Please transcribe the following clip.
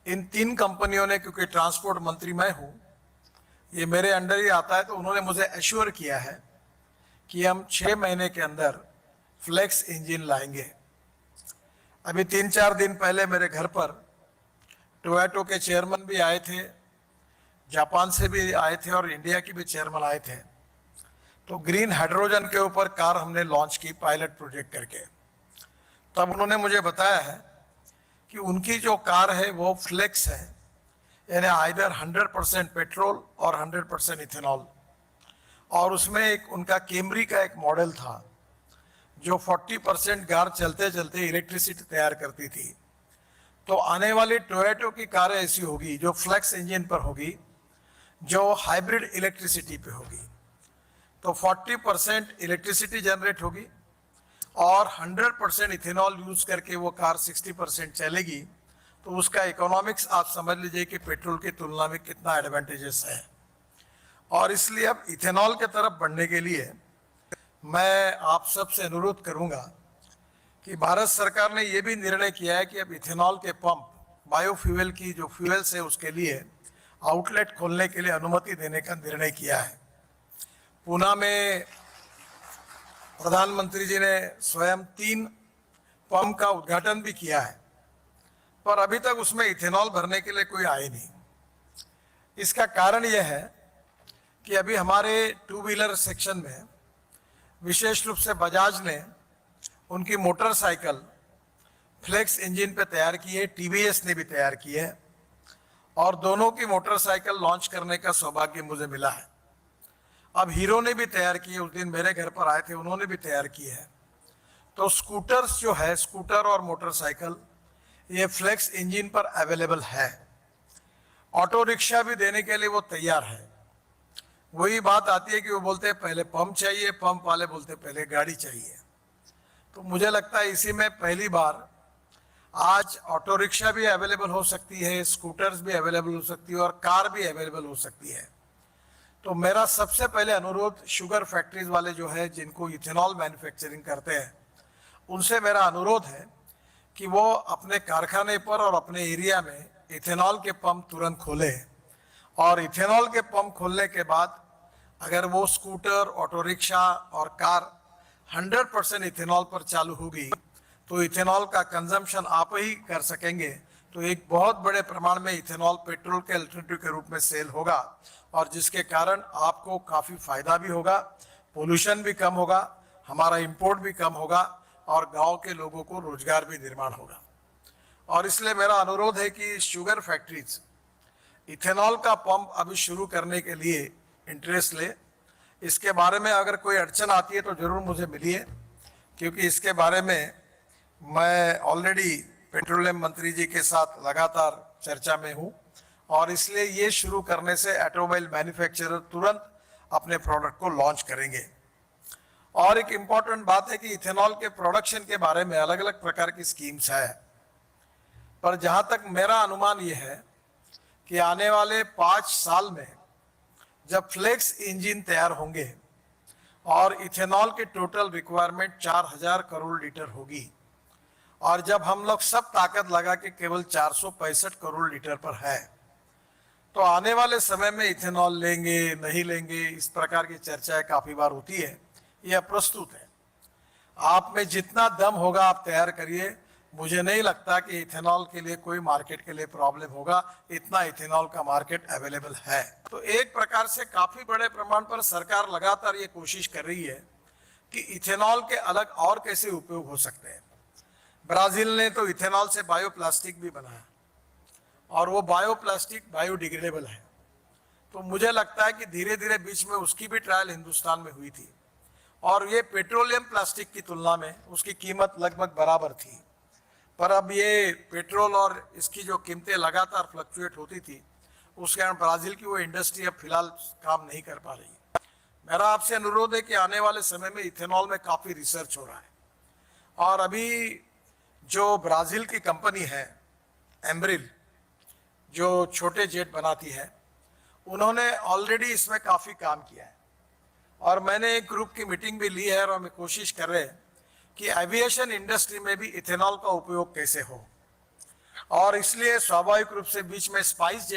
इन तीन कंपनियों ने, क्योंकि ट्रांसपोर्ट मंत्री मैं हूं, ये मेरे अंडर ही आता है, तो उन्होंने मुझे एश्योर किया है कि हम 6 महीने के अंदर फ्लेक्स इंजन लाएंगे। अभी 3-4 दिन पहले मेरे घर पर टोयोटो के चेयरमैन भी आए थे, जापान से भी आए थे और इंडिया की भी चेयरमैन आए थे। तो ग्रीन हाइड्रोजन के ऊपर कार हमने लॉन्च की पायलट प्रोजेक्ट करके। तब उन्होंने मुझे बताया है कि उनकी जो कार है वो फ्लेक्स है, यानी आइदर 100% पेट्रोल और 100% इथेनॉल। और उसमें एक उनका कैमरी का एक मॉडल था जो 40% कार चलते चलते इलेक्ट्रिसिटी तैयार करती थी। तो आने वाली टोयोटो की कारें ऐसी होगी जो फ्लेक्स इंजन पर होगी, जो हाइब्रिड इलेक्ट्रिसिटी पे होगी। तो 40% इलेक्ट्रिसिटी जनरेट होगी और 100% इथेनॉल यूज करके वो कार 60% चलेगी। तो उसका इकोनॉमिक्स आप समझ लीजिए कि पेट्रोल की तुलना में कितना एडवांटेजेस है। और इसलिए अब इथेनॉल के तरफ बढ़ने के लिए मैं आप सबसे अनुरोध करूंगा कि भारत सरकार ने ये भी निर्णय किया है कि अब इथेनॉल के पंप, बायोफ्यूल की जो फ्यूल्स है उसके लिए आउटलेट खोलने के लिए अनुमति देने का निर्णय किया है। पूना में प्रधानमंत्री जी ने स्वयं 3 पंप का उद्घाटन भी किया है, पर अभी तक उसमें इथेनॉल भरने के लिए कोई आए नहीं। इसका कारण यह है कि अभी हमारे 2 व्हीलर सेक्शन में विशेष रूप से बजाज ने उनकी मोटरसाइकिल फ्लेक्स इंजन पे तैयार की है, टीवीएस ने भी तैयार की है, और दोनों की मोटरसाइकिल लॉन्च करने का सौभाग्य मुझे मिला है। अब हीरो ने भी तैयार की है, उस दिन मेरे घर पर आए थे, उन्होंने भी तैयार की है। तो स्कूटर्स जो है, स्कूटर और मोटरसाइकिल, ये फ्लेक्स इंजन पर अवेलेबल है। ऑटो रिक्शा भी देने के लिए वो तैयार है। वही बात आती है कि वो बोलते हैं पहले पंप चाहिए, पंप वाले बोलते पहले गाड़ी चाहिए। तो मुझे लगता है इसी में पहली बार आज ऑटो रिक्शा भी अवेलेबल हो सकती है, स्कूटर्स भी अवेलेबल हो सकती है और कार भी अवेलेबल हो सकती है। तो मेरा सबसे पहले अनुरोध शुगर फैक्ट्रीज वाले जो है, जिनको इथेनॉल मैन्युफैक्चरिंग करते हैं, उनसे मेरा अनुरोध है कि वो अपने कारखाने पर और अपने एरिया में इथेनॉल के पंप तुरंत खोले। और इथेनॉल के पंप खोलने के बाद अगर वो स्कूटर, ऑटो रिक्शा और कार 100% इथेनॉल पर चालू होगी तो इथेनॉल का कंजम्पशन आप ही कर सकेंगे। तो एक बहुत बड़े प्रमाण में इथेनॉल पेट्रोल के अल्टरनेटिव के रूप में सेल होगा, और जिसके कारण आपको काफ़ी फायदा भी होगा, पोल्यूशन भी कम होगा, हमारा इंपोर्ट भी कम होगा और गांव के लोगों को रोजगार भी निर्माण होगा। और इसलिए मेरा अनुरोध है कि शुगर फैक्ट्रीज इथेनॉल का पंप अभी शुरू करने के लिए इंटरेस्ट ले। इसके बारे में अगर कोई अड़चन आती है तो जरूर मुझे मिलिए, क्योंकि इसके बारे में मैं ऑलरेडी पेट्रोलियम मंत्री जी के साथ लगातार चर्चा में हूँ, और इसलिए ये शुरू करने से ऑटोमोबाइल मैन्युफैक्चरर तुरंत अपने प्रोडक्ट को लॉन्च करेंगे। और एक इम्पॉर्टेंट बात है कि इथेनॉल के प्रोडक्शन के बारे में अलग अलग प्रकार की स्कीम्स है, पर जहाँ तक मेरा अनुमान ये है कि आने वाले 5 साल में जब फ्लेक्स इंजन तैयार होंगे और इथेनॉल की टोटल रिक्वायरमेंट 4000 करोड़ लीटर होगी, और जब हम लोग सब ताकत लगा के केवल 465 करोड़ लीटर पर है, तो आने वाले समय में इथेनॉल लेंगे नहीं लेंगे, इस प्रकार की चर्चाएं काफी बार होती है। यह अप्रस्तुत है। आप में जितना दम होगा आप तैयार करिए। मुझे नहीं लगता कि इथेनॉल के लिए कोई मार्केट के लिए प्रॉब्लम होगा, इतना इथेनॉल का मार्केट अवेलेबल है। तो एक प्रकार से काफी बड़े प्रमाण पर सरकार लगातार ये कोशिश कर रही है कि इथेनॉल के अलग और कैसे उपयोग हो सकते हैं। ब्राजील ने तो इथेनॉल से बायोप्लास्टिक भी बनाया, और वो बायोप्लास्टिक बायोडिग्रेडेबल है। तो मुझे लगता है कि धीरे धीरे बीच में उसकी भी ट्रायल हिंदुस्तान में हुई थी, और ये पेट्रोलियम प्लास्टिक की तुलना में उसकी कीमत लगभग बराबर थी। पर अब ये पेट्रोल और इसकी जो कीमतें लगातार फ्लक्चुएट होती थी, उसके कारण ब्राजील की वो इंडस्ट्री अब फिलहाल काम नहीं कर पा रही। मेरा आपसे अनुरोध है कि आने वाले समय में इथेनॉल में काफ़ी रिसर्च हो रहा है, और अभी जो ब्राज़ील की कंपनी है एम्ब्रिल, जो छोटे जेट बनाती है, उन्होंने ऑलरेडी इसमें काफ़ी काम किया है। और मैंने एक ग्रुप की मीटिंग भी ली है, और हम कोशिश कर रहे हैं कि एविएशन इंडस्ट्री में भी इथेनॉल का उपयोग कैसे हो। और इसलिए स्वाभाविक रूप से बीच में स्पाइस